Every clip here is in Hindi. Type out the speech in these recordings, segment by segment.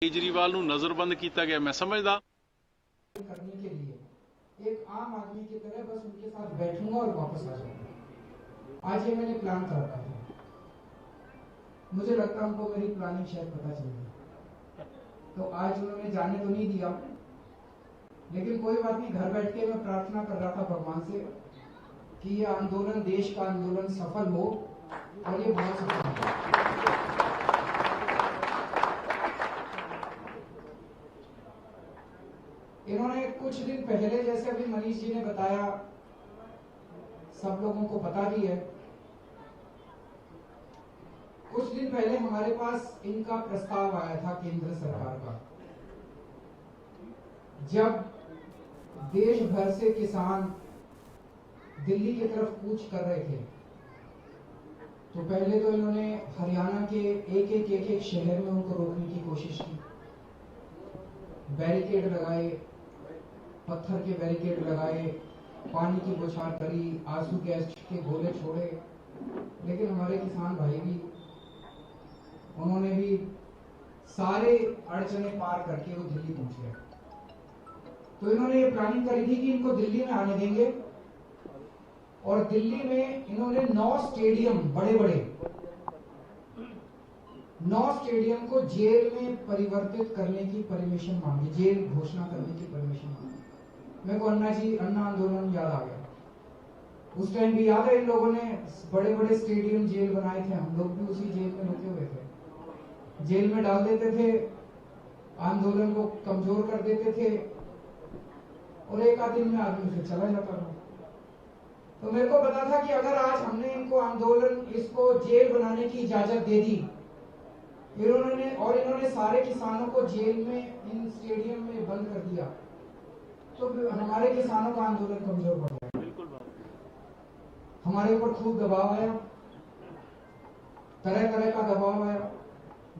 केजरीवाल ਨੂੰ ਨਜ਼ਰਬੰਦ ਕੀਤਾ ਗਿਆ। मैं समझदा करने के लिए एक आम आदमी की तरह बस उनके साथ बैठूंगा और वापस आ जाऊंगा। आज ये मैंने प्लान कर रखा था। मुझे लगता है उनको मेरी प्लानिंग शायद पता चल गई, तो आज उन्होंने जाने तो नहीं दिया, लेकिन कोई बात नहीं। घर बैठ के मैं प्रार्थना कर रहा था भगवान से कि ये आंदोलन, देश का आंदोलन सफल हो, और ये बहुत सफल हो। इन्होंने कुछ दिन पहले, जैसे अभी मनीष जी ने बताया, सब लोगों को पता भी है, कुछ दिन पहले हमारे पास इनका प्रस्ताव आया था केंद्र सरकार का। जब देश भर से किसान दिल्ली की तरफ कूच कर रहे थे, तो पहले तो इन्होंने हरियाणा के एक एक शहर में उनको रोकने की कोशिश की। बैरिकेड लगाए, पत्थर के बैरिकेड लगाए, पानी की बौछार करी, आंसू गैस के गोले छोड़े, लेकिन हमारे किसान भाई भी, उन्होंने भी सारे अड़चने पार करके वो दिल्ली पहुंच गए। तो इन्होंने ये प्लानिंग करी थी कि इनको दिल्ली में आने देंगे, और दिल्ली में इन्होंने 9 स्टेडियम, बड़े 9 स्टेडियम को जेल में परिवर्तित करने की परमिशन मांगी, जेल घोषणा करने की परमिशन मांगी। मेरे को अन्ना आंदोलन याद आ गया। उस टाइम भी याद है, इन लोगों ने बड़े स्टेडियम, जेल बनाए थे। हम लोग भी उसी जेल में रुके हुए थे। जेल में डाल देते थे, आंदोलन को कमजोर कर देते थे, और एक आध दिन में आदमी फिर चला जाता था। तो मेरे को पता था कि अगर आज हमने इनको आंदोलन, इसको जेल बनाने की इजाजत दे दी, इन्होंने सारे किसानों को जेल में, इन स्टेडियम में बंद कर दिया, तो हमारे किसानों का आंदोलन कमजोर पड़ जाएगा। बिल्कुल हमारे ऊपर खूब दबाव आया, तरह का दबाव आया,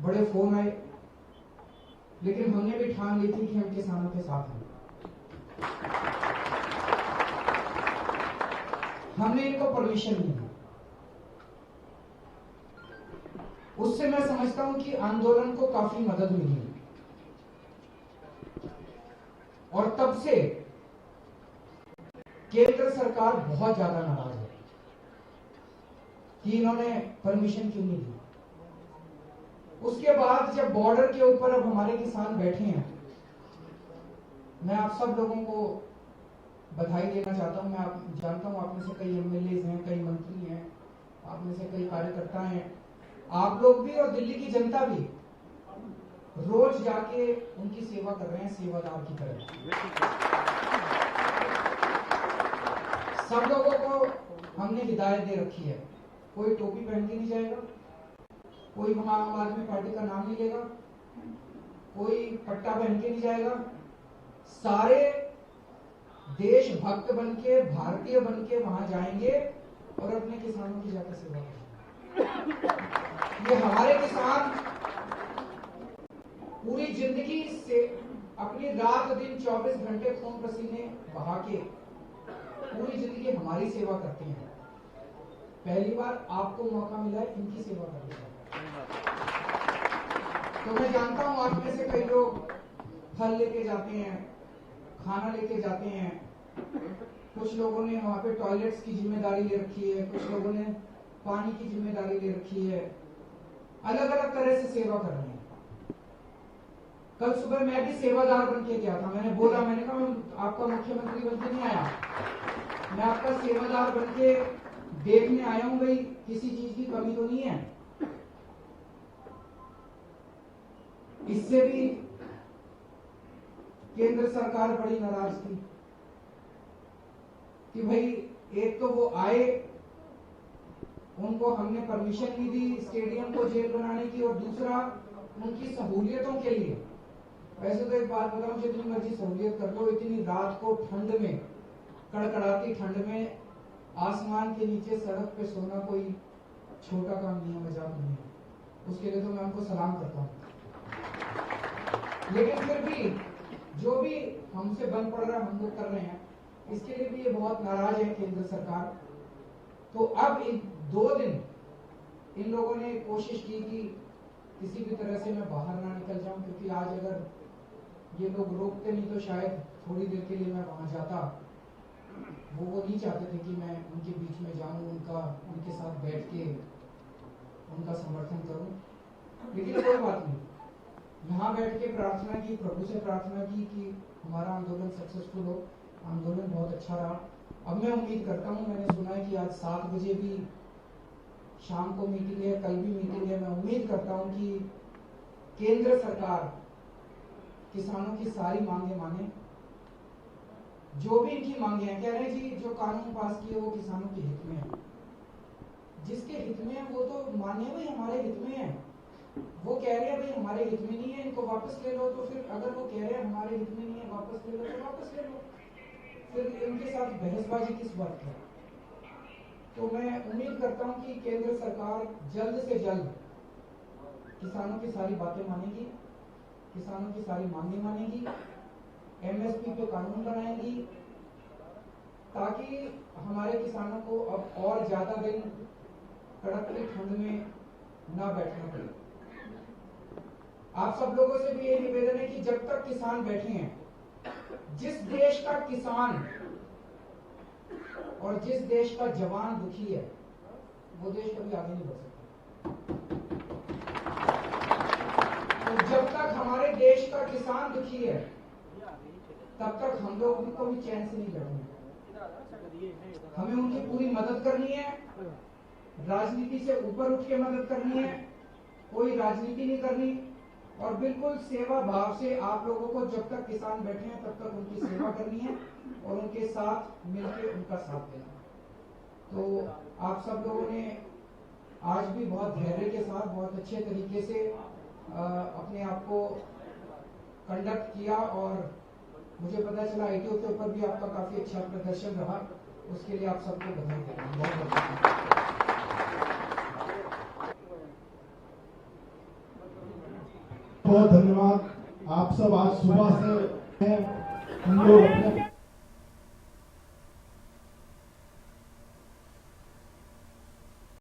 बड़े फोन आए, लेकिन हमने भी ठान ली थी कि हम किसानों के साथ हैं। हमने इनको परमिशन नहीं दी। उससे मैं समझता हूं कि आंदोलन को काफी मदद मिली, और तब से केंद्र सरकार बहुत ज्यादा नाराज है कि इन्होंने परमिशन क्यों नहीं दी। उसके बाद जब बॉर्डर के ऊपर अब हमारे किसान बैठे हैं, मैं आप सब लोगों को बधाई देना चाहता हूं। मैं जानता हूं आप में से कई एमएलए हैं, कई मंत्री हैं, आप में से कई कार्यकर्ता हैं, आप लोग भी और दिल्ली की जनता भी रोज जाके उनकी सेवा कर रहे हैं, सेवादार की तरह। सब लोगों को हमने हिदायत दे रखी है, कोई टोपी पहन के नहीं जाएगा, कोई वहां आम आदमी पार्टी का नाम नहीं लेगा, कोई पट्टा पहन के नहीं जाएगा। सारे देशभक्त बन के, भारतीय बन के वहां जाएंगे और अपने किसानों की जाकर सेवा करेंगे। ये हमारे किसान पूरी जिंदगी से अपनी रात दिन 24 घंटे खून पसीने बहा के पूरी जिंदगी हमारी सेवा करते हैं। पहली बार आपको मौका मिला है इनकी सेवा करने का। तो मैं जानता हूं आप में से कई लोग फल लेके जाते हैं, खाना लेके जाते हैं, कुछ लोगों ने वहां पे टॉयलेट्स की जिम्मेदारी ले रखी है, कुछ लोगों ने पानी की जिम्मेदारी ले रखी है, अलग अलग तरह से सेवा कर रहे हैं। कल सुबह मैं भी सेवादार बन के गया था। मैंने कहा मैं आपका मुख्यमंत्री बन के नहीं आया, मैं आपका सेवादार बन के देखने आया हूं, भाई किसी चीज की कमी तो नहीं है। इससे भी केंद्र सरकार बड़ी नाराज थी कि भाई एक तो वो आए, उनको हमने परमिशन नहीं दी स्टेडियम को जेल बनाने की, और दूसरा उनकी सहूलियतों के लिए। वैसे तो एक बात बताऊं, जितनी मर्जी सहूलियत कर लो, इतनी रात को ठंड में, कड़कड़ाती ठंड में आसमान के नीचे सड़क पे सोना कोई छोटा काम नहीं है, मजाक नहीं है। उसके लिए तो मैं उनको सलाम करता हूं। लेकिन फिर भी जो भी हमसे बन पड़ रहा है हम लोग कर रहे हैं, इसके लिए भी ये बहुत नाराज है केंद्र सरकार। तो अब इन 2 दिन इन लोगों ने कोशिश की कि किसी भी तरह से मैं बाहर ना निकल जाऊं, क्योंकि आज अगर ये लोग रोकते नहीं तो शायद थोड़ी देर के लिए मैं वहां जाता। वो नहीं चाहते थे कि मैं उनके बीच में जाऊं, उनके साथ बैठ के उनका समर्थन करूं। लेकिन कोई बात नहीं, यहाँ बैठ के प्रार्थना की, प्रभु से प्रार्थना की कि हमारा आंदोलन सक्सेसफुल हो। आंदोलन बहुत अच्छा रहा। अब मैं उम्मीद करता हूँ, मैंने सुना है कि आज 7 बजे भी शाम को मीटिंग है, कल भी मीटिंग है। मैं उम्मीद करता हूँ कि केंद्र सरकार किसानों की सारी मांगे माने। जो भी इनकी मांगे हैं, कह रहे हैं जी जो कानून पास किए वो किसानों के हित में है। जिसके हित में है वो तो माने, भाई हमारे हित में है। वो कह रहे हैं भाई हमारे हित में नहीं है, इनको वापस ले लो। तो फिर अगर वो कह रहे हैं हमारे हित में नहीं है, वापस ले लो, तो वापस ले लो। फिर इनके साथ बहसबाजी किस बात की? तो मैं उम्मीद करता हूं कि केंद्र सरकार जल्द से जल्द किसानों की सारी बातें मानेगी, किसानों की सारी मांगे मानेगी, एमएसपी पे कानून बनाएगी, ताकि हमारे किसानों को अब और ज्यादा दिन कड़कती ठंड में न बैठना पड़े। आप सब लोगों से भी ये निवेदन है कि जब तक किसान बैठे हैं, जिस देश का किसान और जिस देश का जवान दुखी है, वो देश कभी आगे नहीं बढ़ सकता। तो जब तक हमारे देश का किसान दुखी है, तब तक हम लोग को भी चैन से नहीं बैठेंगे। हमें उनकी पूरी मदद करनी है, राजनीति से ऊपर उठ के मदद करनी है, कोई राजनीति नहीं करनी, और बिल्कुल सेवा भाव से आप लोगों को जब तक किसान बैठे हैं तब तक उनकी सेवा करनी है और उनके साथ मिलकर उनका साथ देना। तो आप सब लोगों ने आज भी बहुत धैर्य के साथ, बहुत अच्छे तरीके से अपने आप को कंडक्ट किया, और मुझे पता चला आईटीओ के ऊपर भी आपका काफी अच्छा प्रदर्शन रहा। उसके लिए आप सबको बधाई देता हूं। बहुत धन्यवाद। आप सब आज सुबह से हम लोग अपने